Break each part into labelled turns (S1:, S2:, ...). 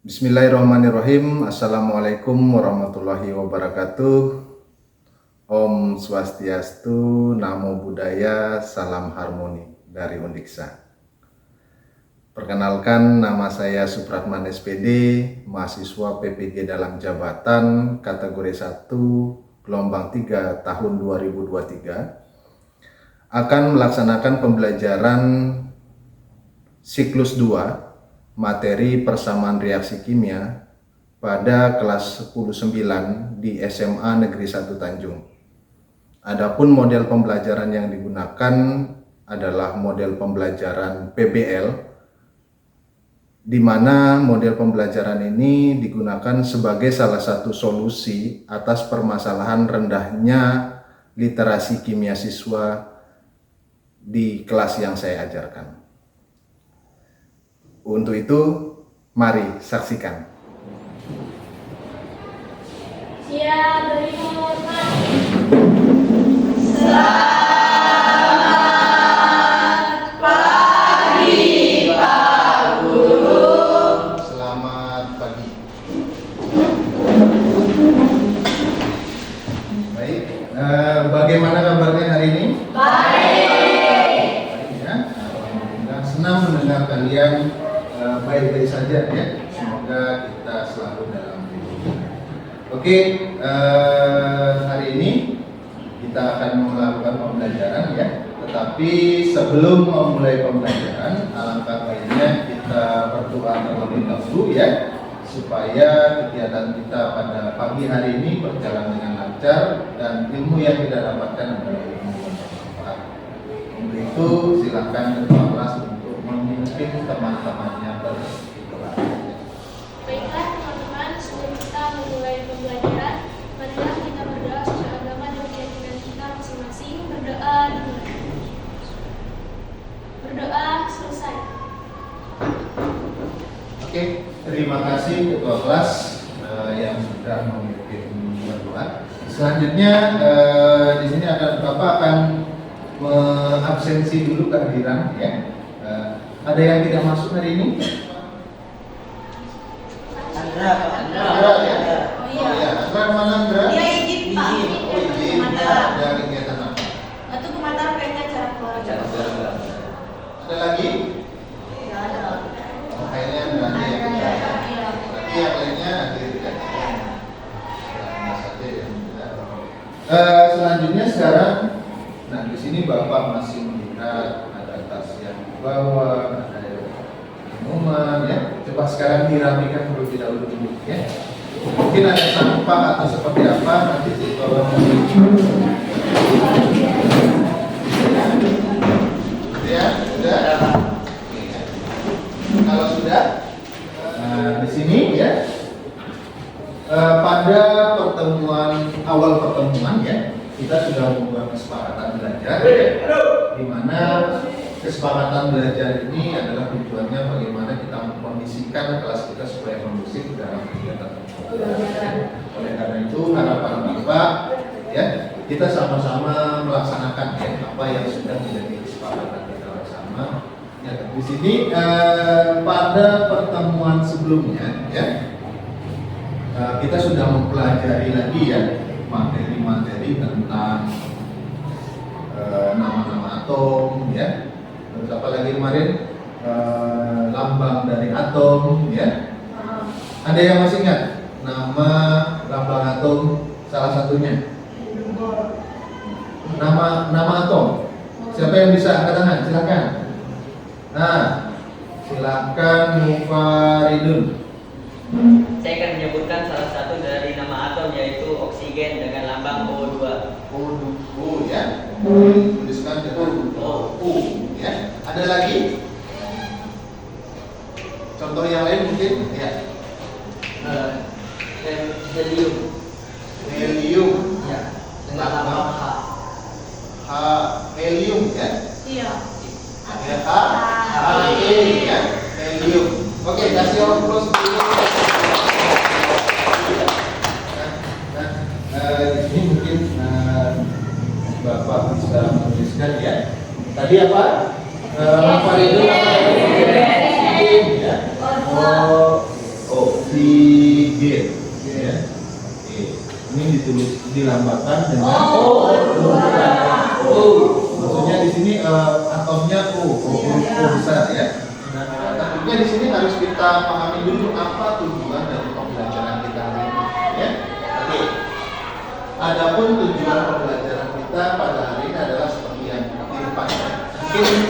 S1: Bismillahirrahmanirrahim. Assalamualaikum warahmatullahi wabarakatuh. Om Swastiastu, Namo Buddhaya, Salam Harmoni dari Undiksa. Perkenalkan, nama saya Supratman SPD, mahasiswa PPG dalam jabatan kategori 1, gelombang 3 tahun 2023, akan melaksanakan pembelajaran siklus 2 materi persamaan reaksi kimia pada kelas 10-9 di SMA Negeri 1 Tanjung. Adapun model pembelajaran yang digunakan adalah model pembelajaran PBL, di mana model pembelajaran ini digunakan sebagai salah satu solusi atas permasalahan rendahnya literasi kimia siswa di kelas yang saya ajarkan. Untuk itu, mari saksikan.
S2: Siap, beri hormat.
S3: Selamat pagi, Pak Guru.
S1: Selamat pagi. Baik, bagaimana kabarnya hari ini?
S3: Baik.
S1: Ya, alhamdulillah, senang mendengar kalian baik-baik saja ya. Semoga kita selalu dalam lindungan. Oke, hari ini kita akan melakukan pembelajaran ya. Tetapi sebelum memulai pembelajaran, alangkah baiknya kita berdoa terlebih dahulu ya, supaya kegiatan kita pada pagi hari ini berjalan dengan lancar dan ilmu yang kita dapatkan adalah ilmu yang bermanfaat. Untuk itu silakan ketua kelas untuk memimpin teman-temannya beristirahat.
S2: Baiklah teman-teman, sebelum kita memulai pembelajaran, marilah kita berdoa sesuai agama dan keyakinan kita masing-masing. Berdoa dimulai. Berdoa selesai.
S1: Oke, terima kasih ketua kelas yang sudah memimpin berdoa. Selanjutnya di sini Bapak akan mengabsensi dulu kehadiran ya. Ada yang tidak masuk hari ini?
S3: Andra, Pak.
S1: Andra ya?
S3: Oh iya.
S1: Andra mana Andra?
S3: Dia izin, Pak.
S1: Oh, izin. Ada kegiatan apa?
S3: Itu ke Mataram kayaknya acara keluarga.
S1: Ada lagi?
S3: Enggak ada.
S1: Oh, kayaknya enggak ada yang
S3: Iya.
S1: berarti yang lainnya hadir ya? Nah, saja ya. Selanjutnya sekarang, nah di sini Bapak masih melihat ada tas yang dibawa, ada minuman ya. Coba sekarang dirapikan terlebih dahulu dulu ya. Mungkin ada sampah atau seperti apa nanti ditolong. Ya, sudah. Oke, ya. Kalau sudah, di sini ya. Pada awal pertemuan ya, kita sudah membuat kesepakatan belajar ya, di mana kesepakatan belajar ini adalah tujuannya bagaimana kita mengkondisikan kelas kita supaya kondusif dalam kegiatan pembelajaran. Oleh karena itu harapan Bapak ya, kita sama-sama melaksanakan ya, apa yang sudah menjadi kesepakatan kita bersama. Ya, di sini pada pertemuan sebelumnya ya, kita sudah mempelajari lagi ya materi-materi tentang nama-nama atom ya. Terus apa lagi kemarin, lambang dari atom ya. Ada yang masih ingat nama lambang atom salah satunya? Nama atom. Siapa yang bisa angkat tangan? Silakan. Nah, silakan Mufaridun.
S4: Saya akan menyebutkan salah satu dari nama atom, yaitu oksigen dengan lambang O2.
S1: O ya. Tuliskan dengan U ya. Ada lagi? Contoh yang lain mungkin ya.
S4: Helium.
S1: Helium
S4: Ya. Dengan lambang H.
S1: Helium ya.
S3: Iya.
S1: He ya. Helium. Oke, kasih orang terus dulu. Di sini mungkin Bapak bisa menuliskan ya. Tadi apa? Apa itu? Ya. Oh, oksigen, ya. Oke, ini ditulis dilambangkan dengan maksudnya di sini atomnya O besar ya. Nah, tentunya di sini harus kita pahami dulu apa tujuan dari pembelajaran kita hari ini, ya. Oke. Adapun tujuan pembelajaran kita pada hari ini adalah seperti yang di depan. Mungkin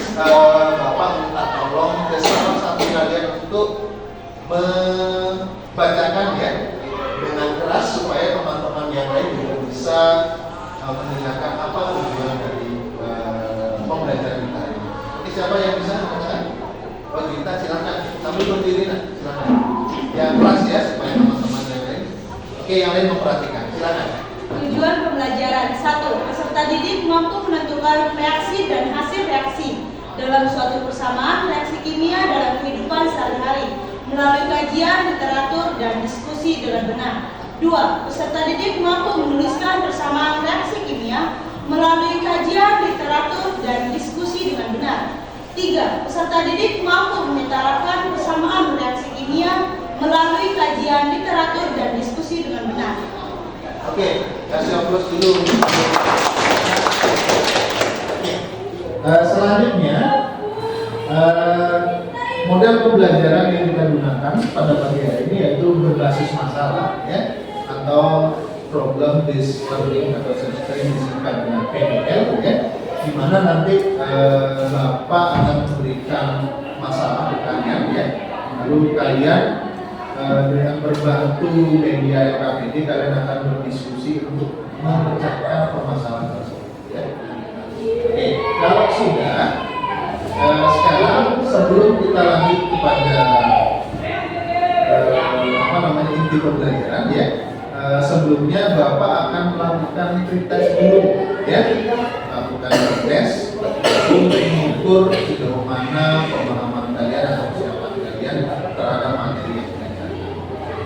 S1: Bapak minta tolong ke salah satu kalian untuk membacakan ya dengan keras supaya teman-teman yang lain juga bisa mendengarkan apa tujuan dari pembelajaran kita hari ini. Oke, siapa yang bisa membacakan? Oh, kita silakan sambil berdiri, silakan. Yang keras ya supaya teman-teman yang lain. Oke, yang lain memperhatikan. Silakan.
S3: Tujuan pembelajaran 1. Peserta didik mampu menentukan reaksi dan hasil reaksi dalam suatu persamaan reaksi kimia dalam kehidupan sehari-hari melalui kajian, literatur, dan diskusi dengan benar. 2. Peserta didik mampu menuliskan persamaan reaksi kimia melalui kajian, literatur, dan diskusi dengan benar. 3. Peserta didik mampu menyetarakan persamaan reaksi kimia melalui kajian, literatur, dan diskusi dengan benar.
S1: Oke, kasih aplaus dulu. Selanjutnya, model pembelajaran yang kita gunakan pada pagi hari ini yaitu berbasis masalah, ya, atau problem based learning atau sering disingkat dengan PBL, ya, di mana nanti Bapak akan memberikan masalah ke kalian, ya, lalu kalian dengan berbantu media LKPD kalian akan berdiskusi untuk memecahkan permasalahan tersebut, ya. Oke, kalau sudah sekarang sebelum kita lanjut kepada inti pembelajaran, ya, sebelumnya Bapak akan melakukan tes dulu, ya, lakukan tes untuk mengukur sejauh mana pemahaman kalian atau kesiapan kalian terhadap materi yang kita ajar.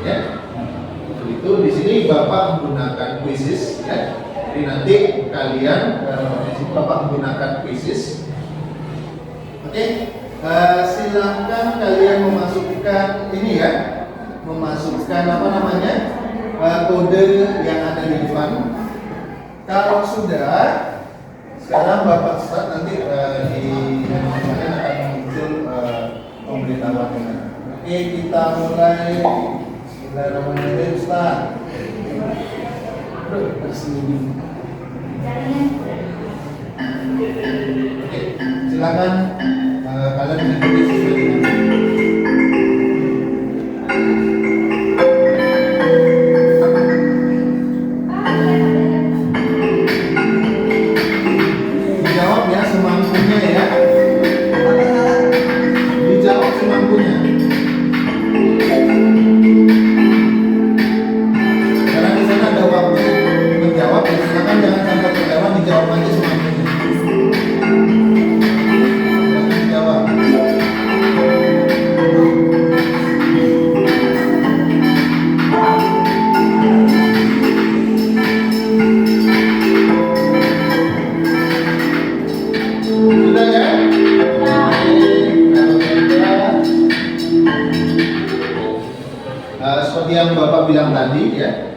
S1: Ya, untuk itu di sini Bapak menggunakan quizzes, ya. Jadi nanti kalian di sini Bapak menggunakan quizzes. Oke, silakan kalian memasukkan ini ya, memasukkan kode yang ada di depan. Kalau sudah, sekarang Bapak start, nanti di kalian akan muncul pemberitahuan. Oke, kita mulai. Bismillahirrahmanirrahim. Start. Oke, silakan kalian mengikuti sesuai dengan dijawab ya semampunya ya. Dijawab semampunya. Karena di sana ada waktu menjawab, silakan jangan sampai terlewat, dijawab aja semampunya. Dijawab. Sudah ya? Seperti yang Bapak bilang tadi ya,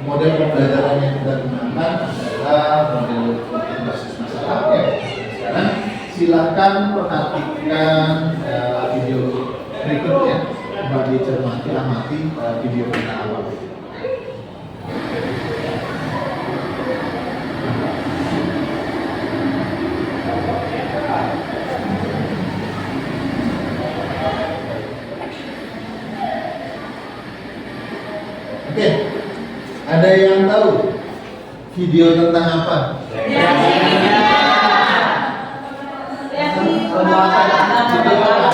S1: model pembelajaran yang kita gunakan adalah model berbasis masalah ya. Sekarang silakan perhatikan video berikut ya, coba dicermati, amati video kita awal. Oke, ada yang tahu video tentang apa?
S3: Reaksi kimia. Reaksi
S1: Video apa?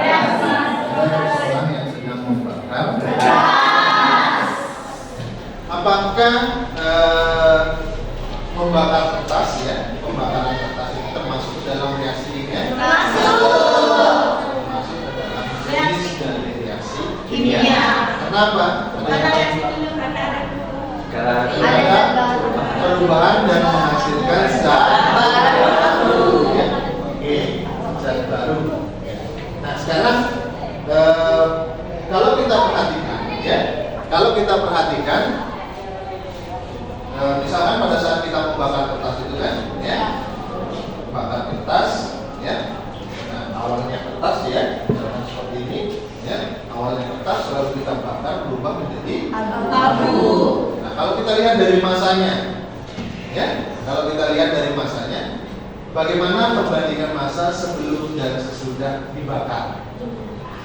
S3: reaksi.
S1: Ada seseorang yang sedang membakar. Apakah membakar kertas ya? Pembakaran kertas itu termasuk dalam reaksi kimia? Termasuk ke dalam jenis dari reaksi
S3: Kimia.
S1: Kenapa?
S3: Karena reaksi kimia
S4: Karena
S1: Ada perubahan dan lihat dari masanya, ya, kalau kita lihat dari masanya, bagaimana perbandingan massa sebelum dan sesudah dibakar?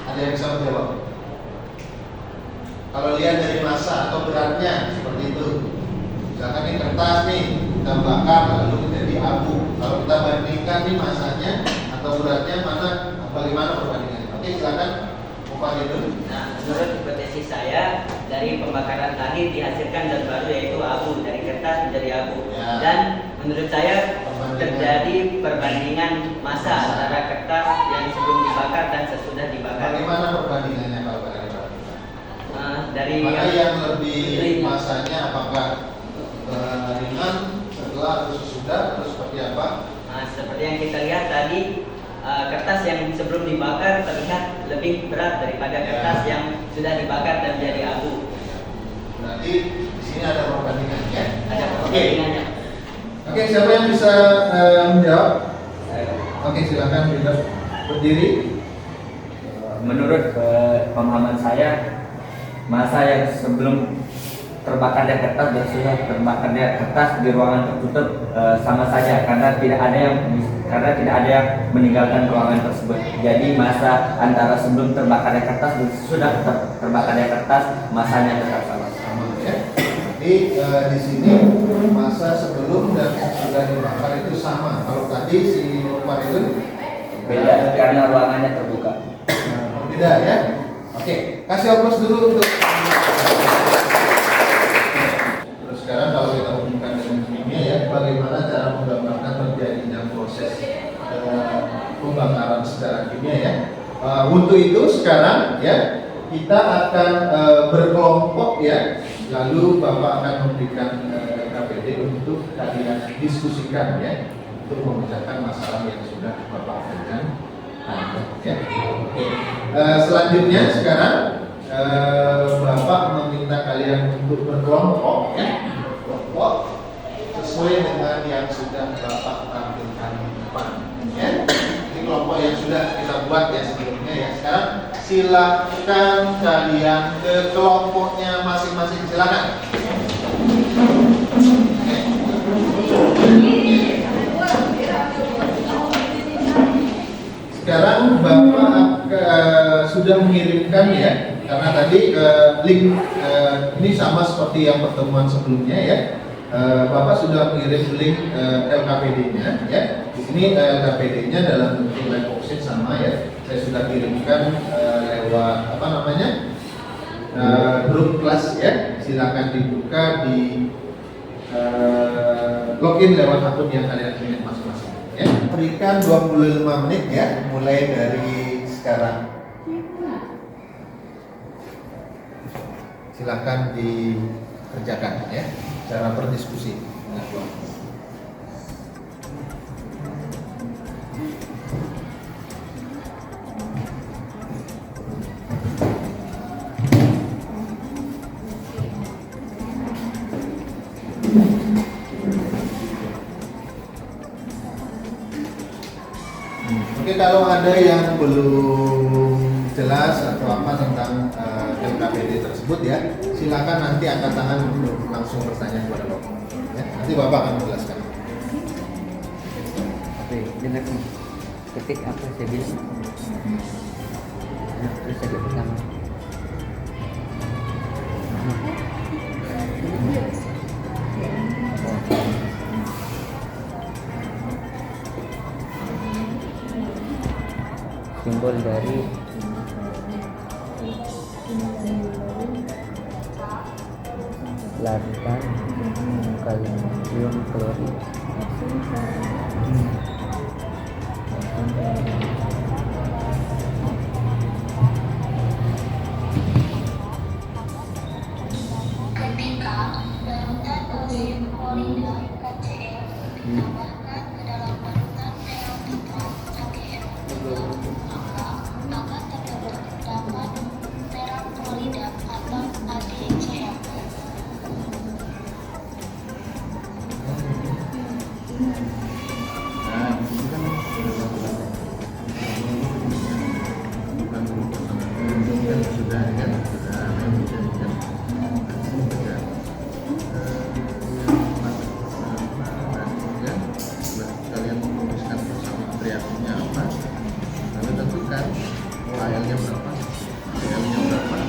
S1: Ada yang bisa menjawab? Kalau lihat dari massa atau beratnya seperti itu, misalkan ini kertas nih, kita bakar lalu menjadi abu. Kalau kita bandingkan nih massanya atau beratnya mana, bagaimana perbandingannya? Oke, silakan Pak Yudun.
S4: Nah, menurut hipotesis saya, dari pembakaran tadi dihasilkan zat baru yaitu abu, dari kertas menjadi abu.
S1: Ya.
S4: Dan menurut saya terjadi perbandingan massa antara kertas yang sebelum dibakar dan sesudah dibakar.
S1: Bagaimana perbandingannya kalau kalian?
S4: Dari
S1: mana yang lebih masanya, apakah ringan setelah atau sesudah atau seperti apa?
S4: Seperti yang kita lihat tadi, kertas yang sebelum dibakar terlihat lebih berat daripada kertas yang sudah dibakar dan menjadi abu.
S1: Berarti di sini ada perbandingan, ya?
S4: Ada perbandingannya.
S1: Oke, siapa yang bisa menjawab? Oke, silakan Bunda berdiri.
S5: Menurut pemahaman saya, massa yang sebelum terbakarnya kertas dan sudah terbakarnya kertas di ruangan tertutup sama saja, karena tidak ada yang meninggalkan ruangan tersebut. Jadi massa antara sebelum terbakarnya kertas dan sudah terbakarnya kertas, massanya tetap sama.
S1: Ya. Jadi di sini massa sebelum dan sudah dibakar itu sama. Kalau tadi si Pak itu
S5: Beda karena ruangannya terbuka.
S1: Beda, ya. Oke, kasih aplaus dulu untuk. Terus sekarang kalau kita hubungkan dengan kimia, ya, bagaimana cara menggambarkan terjadinya proses pembakaran secara kimia, ya. Untuk itu sekarang, ya, kita akan berkelompok, ya. Lalu Bapak akan memberikan KPD untuk kalian diskusikan, ya, untuk memecahkan masalah yang sudah Bapak berikan. Ya. Oke. Selanjutnya sekarang Bapak meminta kalian untuk berkelompok, ya, kelompok sesuai dengan yang sudah Bapak tampilkan di depan, ya. Ini kelompok yang sudah kita buat ya sebelumnya, ya. Sekarang silakan kalian ke kelompoknya masing-masing, silakan. Sekarang Bapak sudah mengirimkan, ya, karena tadi link ini sama seperti yang pertemuan sebelumnya, ya. Bapak sudah mengirim link LKPD-nya, ya. Di sini LKPD-nya dalam bentuk live option sama, ya. Saya sudah kirimkan lewat apa namanya grup kelas, ya. Silakan dibuka di login lewat akun yang kalian pilih masing-masing. Ya, berikan 25 menit, ya, mulai dari sekarang. Silakan dikerjakan, ya, cara berdiskusi dengan kelompok. Oke, kalau ada yang belum jelas atau apa tentang LKPD tersebut, ya, silakan nanti angkat tangan untuk langsung bertanya kepada Bapak. Ya, nanti Bapak akan menjelaskan.
S5: Oke, dengar nih. Ketik apa saya bilang? Nah, terus saya pertama. Simbol dari larutan kalium klorid.
S6: Ketika larutan kalium klorida KCl ditambahkan ke dalam larutan peroksidat HCl, maka terdapat perak klorida atau AdCl.
S1: Nah, ini kan sudah satu. kan. AL-nya berapa? AL-nya berapa?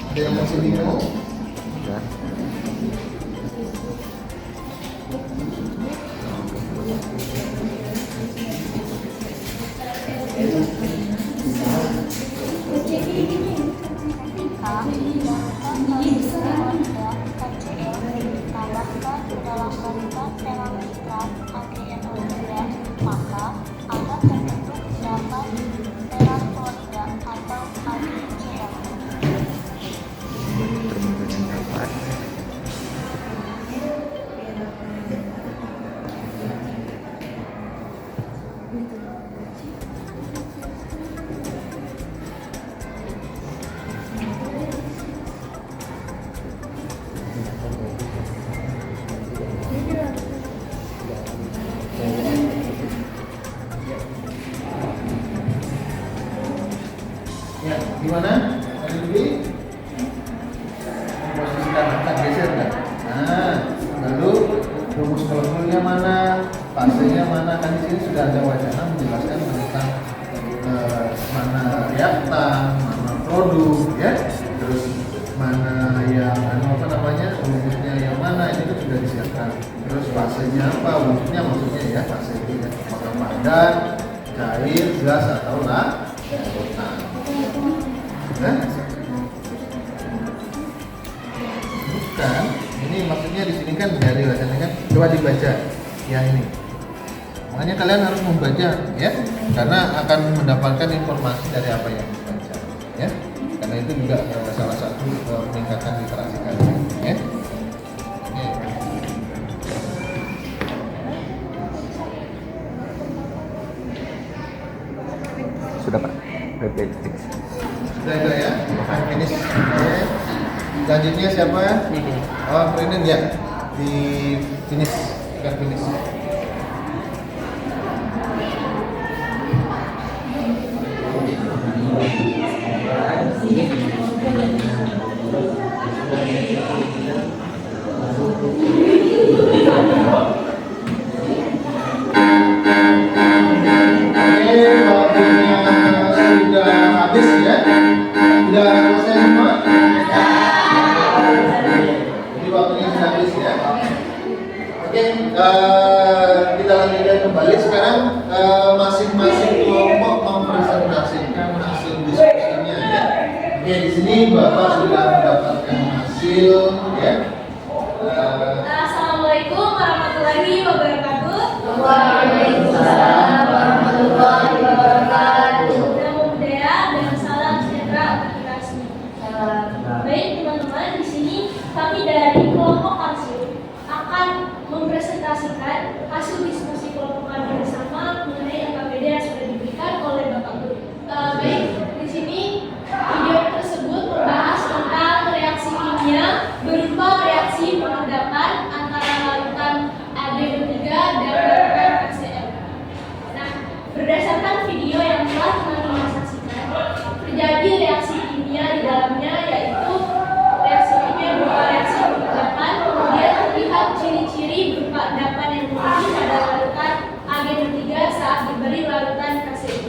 S1: Ada yang masih bingung?
S5: Ya.
S6: Ketika darurat kondisi Polda KCL ditambahkan dalam darurat parameter AGN02, maka angka terbentuk dapat peran Polda atau AGCL.
S1: Ya, gimana? Tadi dulu posisikan angka geser enggak? Nah, lalu rumus molekulnya mana? Fasenya mana? Kan di sini sudah ada wacana menjelaskan tentang mana reaktan, mana produk, ya. Terus mana yang apa namanya? Rumusnya yang mana? Ini kan sudah disiapkan. Terus fasenya apa? Rumusnya maksudnya ya, fase itu ya. Apakah padat, cair, gas atau larutan. Bukan? Ini maksudnya di sini kan dari wacana kan. Coba dibaca yang ini. Makanya kalian harus membaca ya, karena akan mendapatkan informasi dari apa yang dibaca ya. Karena itu juga salah satu peningkatan literasi kalian ya. Oke.
S5: Sudah Pak. Repetik.
S1: Sudah itu ya, finish. Oke. Selanjutnya siapa? Oh, Brandon ya. Di finish, kan finish. Kita lanjutkan kembali sekarang. Masing-masing kelompok mempresentasikan hasil diskusinya ya. Oke, di sini Bapak sudah mendapatkan hasil ya.
S2: Assalamualaikum warahmatullahi wabarakatuh.
S3: Waalaikumsalam warahmatullahi wabarakatuh.
S2: Namo Buddhaya dan salam sejahtera untuk kita semua. Baik teman-teman, di sini kami dari kelompok hasil akan mempresentasikan hasil diskusi kelompok kami bersama mengenai LKPD yang sudah diberikan oleh Bapak Guru. Baik, di sini video tersebut membahas tentang reaksi kimia berupa reaksi pengendapan antara larutan AgO3 dan larutan HCl. Nah, berdasarkan video yang telah teman-teman saksikan, terjadi reaksi kimia di dalamnya, yaitu reaksi kimia berupa reaksi pengendapan. Kemudian terlihat ciri-ciri berupa endapan yang tinggi pada larutan AgO3 saat diberi larutan HCl.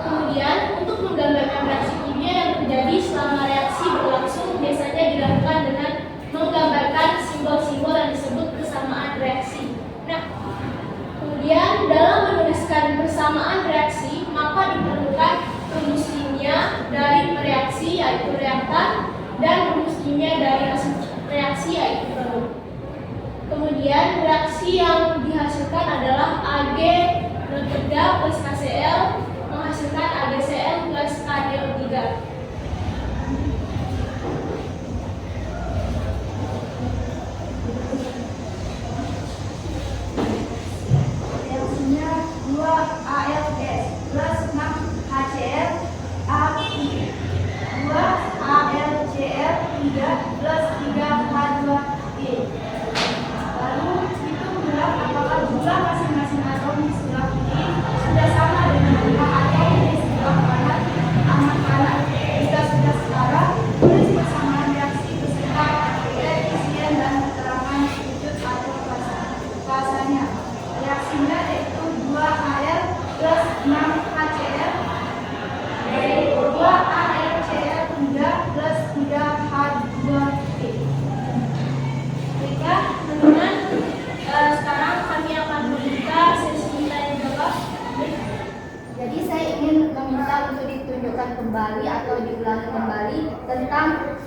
S2: Kemudian, untuk menggambarkan reaksi kimia yang terjadi selama reaksi berlangsung, biasanya dilakukan dengan menggambarkan simbol-simbol yang disebut persamaan reaksi. Nah, kemudian dalam menuliskan persamaan reaksi, maka diperlukan rumus kimia dari reaksi yaitu reaktan dan rumus kimia dari hasil reaksi yaitu produk. Kemudian reaksi yang dihasilkan adalah AgO3 plus HCl menghasilkan AgCl plus KdO3.
S3: Reaksinya 2AlS plus 6HCl A3, 2AlCl 3 plus 3H2E. Lalu hitung graf apakah jumlah masing-masing atom di sebelah kiri sudah sama dengan jumlah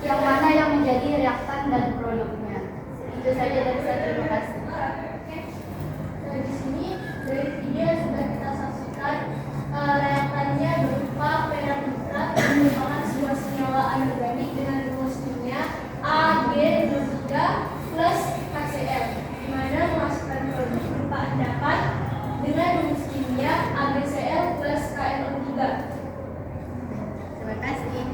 S6: yang mana yang menjadi reaktan dan produknya. Itu saja dari saya, terima kasih.
S2: Nah, di sini dari video sudah kita saksikan reaktannya berupa perak nitrat yang merupakan sebuah senyawa anorganik dengan rumus kimia Ag2 plus HCl, di mana menghasilkan produk berupa endapan dengan rumus kimia AgCl plus KNO3.
S6: Terima kasih.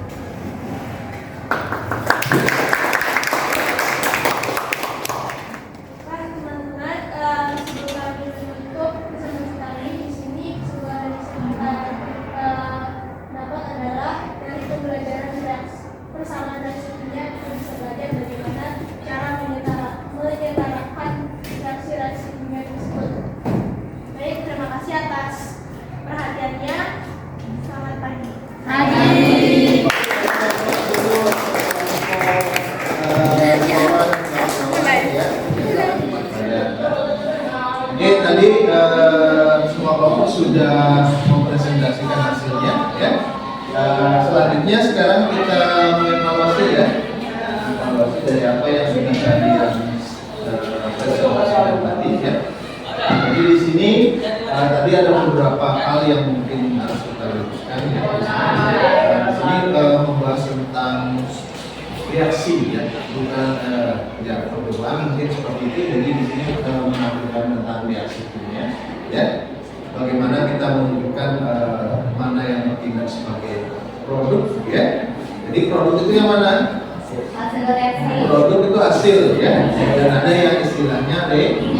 S2: Baik teman-teman, sebelum kami menutup presentasi kali di sini sebuah dari kita dapat adalah dari pembelajaran reaksi persamaan reaksi kimia kita bisa belajar bagaimana cara menyetarakan reaksi-reaksi kimia tersebut. Baik, terima kasih atas perhatiannya. Selamat pagi.
S1: Oke, tadi semua kelompok sudah mempresentasikan hasilnya, ya. Selanjutnya sekarang kita mengevaluasi ya, evaluasi dari apa yang sudah kalian presentasikan tadi, ya. Jadi di sini tadi ada beberapa hal yang mungkin harus kita luruskan, ya. Di sini membahas tentang reaksi, ya, bukan ya perdoaan mungkin seperti itu. Jadi di sini kita menampilkan tentang reaksi kimia, ya. Bagaimana kita menunjukkan mana yang bertindak sebagai produk, ya. Jadi produk itu yang mana?
S6: Hasil reaksi.
S1: Produk itu hasil, ya. Dan ada yang istilahnya reaksi.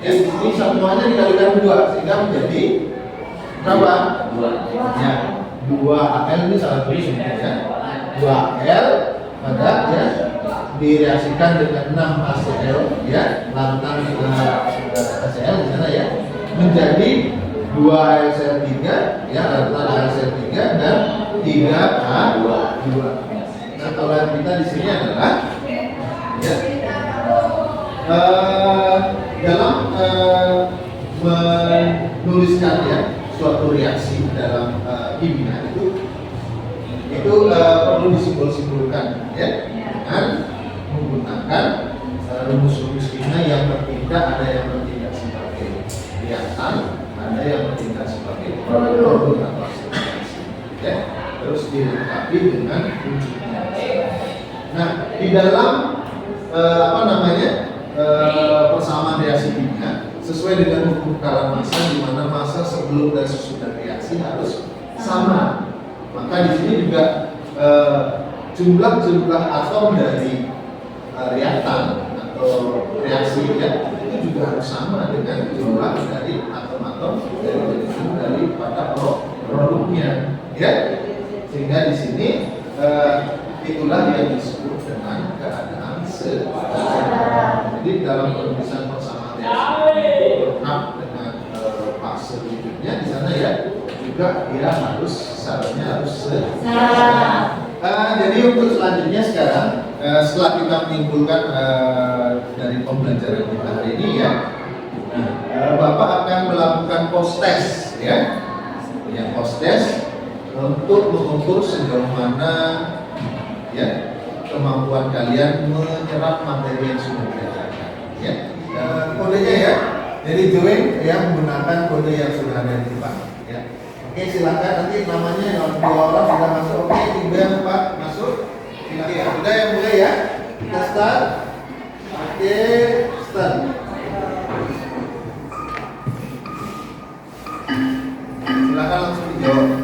S1: Ya, di sini semuanya dikalikan 2 sehingga menjadi berapa? 2. Ya, 2Al ini salah tulis ya. 2L pada ya direaksikan dengan 6 HCl, ya, lantan HCl di sana, ya, menjadi 2HCl3, ya, lantan HCl3 dan 3H2. Nah, kalau kita di sini adalah ya, dalam menuliskan ya suatu reaksi dalam kimia itu perlu disimpul-simpulkan, ya, dengan menggunakan rumus-rumus kimia yang bertindak. Ada yang bertindak sebagai reaktan, ada yang bertindak sebagai produk atau hasil reaksi, ya. Terus dilengkapi dengan wujudnya. Nah, di dalam persamaan reaksi kimia sesuai dengan hukum tekanan massa, di mana massa sebelum dan sesudah reaksi harus sama. Maka di sini juga jumlah atom dari reaktan atau reaksi, ya, itu juga harus sama dengan jumlah dari atom-atom dari pada produknya, ya. Sehingga di sini itulah yang disebut dengan keadaan setara. Jadi dalam penulisan persamaan reaksi lengkap dengan fase wujudnya di sana, ya, juga dia harus syaratnya harus setara. Jadi untuk selanjutnya sekarang setelah kita menyimpulkan dari pembelajaran kita hari ini, ya, Bapak akan melakukan post test, ya, post test untuk mengukur sejauh mana, ya, kemampuan kalian menyerap materi yang sudah diajarkan, ya. Kodenya, ya, jadi join, ya, menggunakan kode yang sudah ada di depan, ya. Oke, silakan nanti namanya yang 2 orang sudah masuk. Oke, 3, 4 masuk. Oke, sudah yang mulai, ya. Kita start. Oke, start. Silakan langsung dijawab.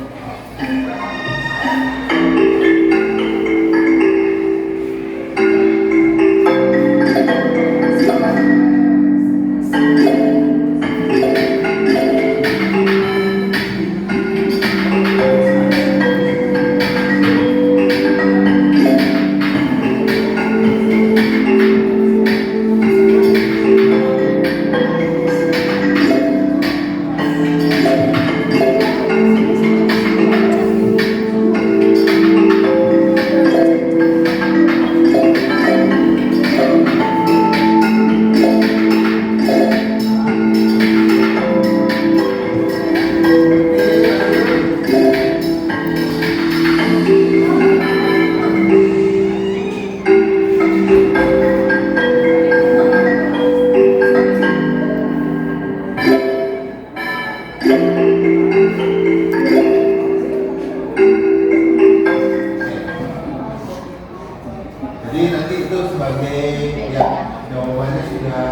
S1: jawabannya sudah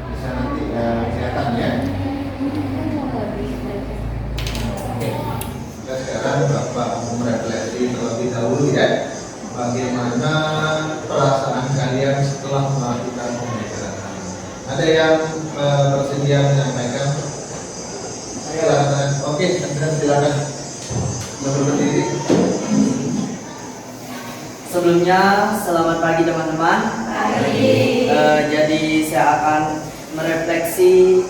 S1: bisa nanti kelihatan ya. Oke, kita sekarang Bapak merefleksi terlebih dahulu ya, bagaimana perasaan kalian setelah melakukan pembelajaran. Ada yang bersedia menyampaikan? Silakan. Oke, silakan. Berdiri.
S7: Sebelumnya, selamat pagi teman-teman. Jadi saya akan merefleksi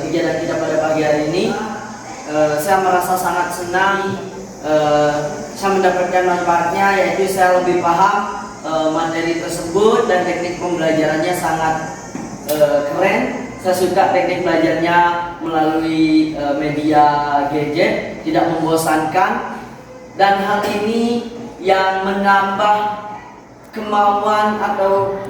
S7: kegiatan kita pada pagi hari ini. Saya merasa sangat senang. Saya mendapatkan manfaatnya, yaitu saya lebih paham materi tersebut dan teknik pembelajarannya sangat keren. Saya suka teknik belajarnya melalui media gadget, tidak membosankan, dan hal ini yang menambah kemauan atau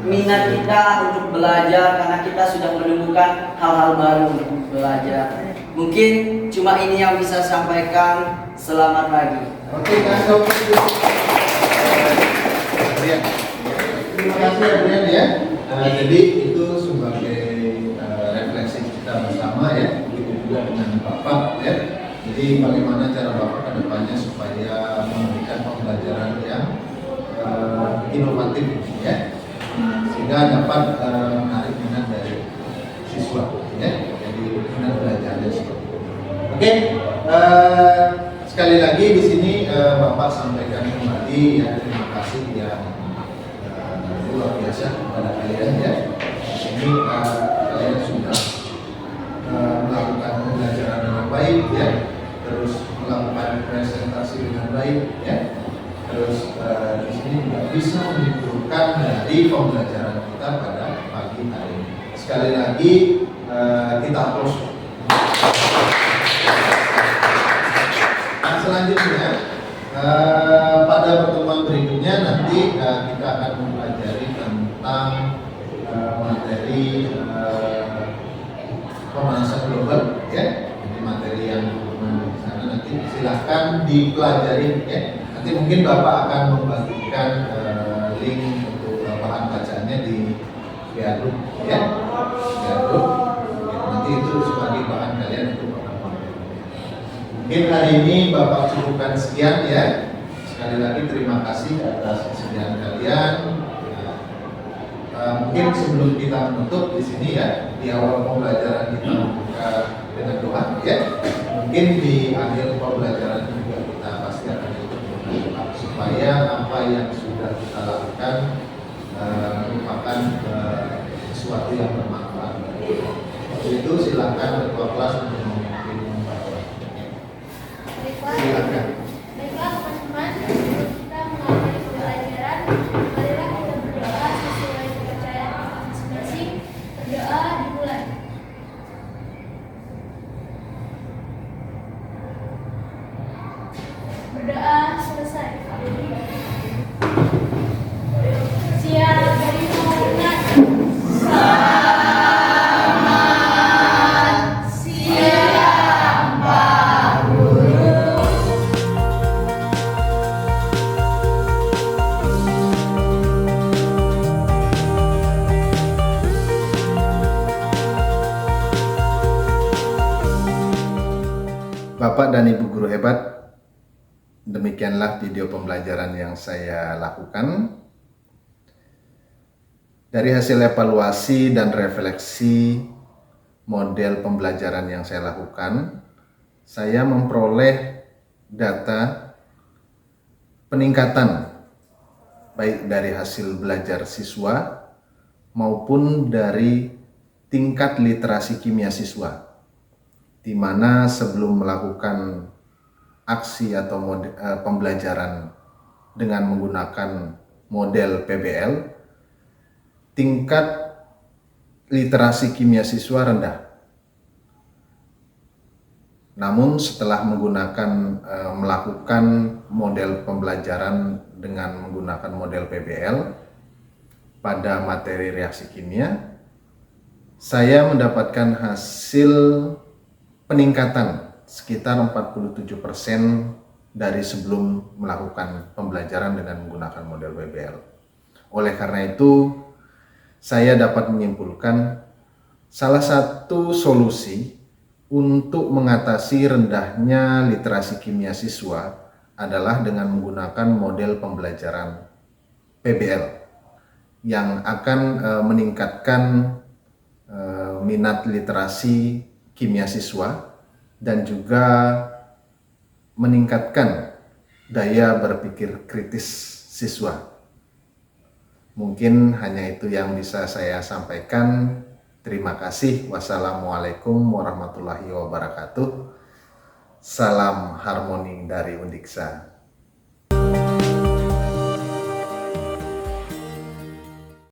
S7: minat kita untuk belajar karena kita sudah menemukan hal-hal baru untuk belajar. Mungkin cuma ini yang bisa saya sampaikan. Selamat pagi.
S1: Oke, terima kasih Adrian ya. Jadi itu sebagai refleksi kita bersama ya, begitu juga dengan Bapak ya. Jadi bagaimana cara Bapak ke depannya supaya memberikan pembelajaran yang inovatif ya, sehingga dapat menarik minat dari siswa ya. Jadi minat belajarnya seperti itu. Oke, sekali lagi di sini Bapak sampaikan kembali ya, terima kasih yang luar biasa kepada kalian ya. Ini kalian sudah melakukan pembelajaran dengan baik ya, terus melakukan presentasi dengan baik ya, terus di sini juga bisa menunjukkan dari pembelajaran kita pada pagi hari ini. Sekali lagi kita applause. Nah, selanjutnya pada pertemuan berikutnya nanti kita akan mempelajari tentang materi pemanasan global ya. Ini materi yang di sana nanti silahkan dipelajari ya. Nanti mungkin Bapak akan membagikan link untuk bahan bacaannya di via grup ya. Via grup. Nanti itu sebagai bahan kalian untuk pertemuan. Mungkin hari ini Bapak cukupkan sekian ya. Sekali lagi terima kasih atas kesediaan kalian. Mungkin sebelum kita menutup di sini ya, di awal pembelajaran kita membuka dengan doa ya. Mungkin di akhir pembelajaran juga kita pasti akan ikut berdoa supaya apa yang sudah kita lakukan merupakan sesuatu yang bermanfaat. Untuk itu silakan ketua kelas untuk memimpin pembelajaran. Silakan.
S6: Baiklah teman-teman, sebelum kita mengakhiri pembelajaran, marilah kita berdoa sesuai kepercayaan kita masing-masing. Berdoa dimulai. Berdoa selesai. Siap dari Muhammad.
S1: Bapak dan Ibu guru hebat, demikianlah video pembelajaran yang saya lakukan. Dari hasil evaluasi dan refleksi model pembelajaran yang saya lakukan, saya memperoleh data peningkatan baik dari hasil belajar siswa maupun dari tingkat literasi kimia siswa, di mana sebelum melakukan aksi atau pembelajaran dengan menggunakan model PBL, tingkat literasi kimia siswa rendah. Namun setelah melakukan model pembelajaran dengan menggunakan model PBL pada materi reaksi kimia, saya mendapatkan hasil peningkatan sekitar 47% dari sebelum melakukan pembelajaran dengan menggunakan model PBL. Oleh karena itu, saya dapat menyimpulkan salah satu solusi untuk mengatasi rendahnya literasi kimia siswa adalah dengan menggunakan model pembelajaran PBL yang akan meningkatkan minat literasi kimia siswa dan juga meningkatkan daya berpikir kritis siswa. Mungkin hanya itu yang bisa saya sampaikan. Terima kasih. Wassalamualaikum warahmatullahi wabarakatuh. Salam harmoni dari Undiksa.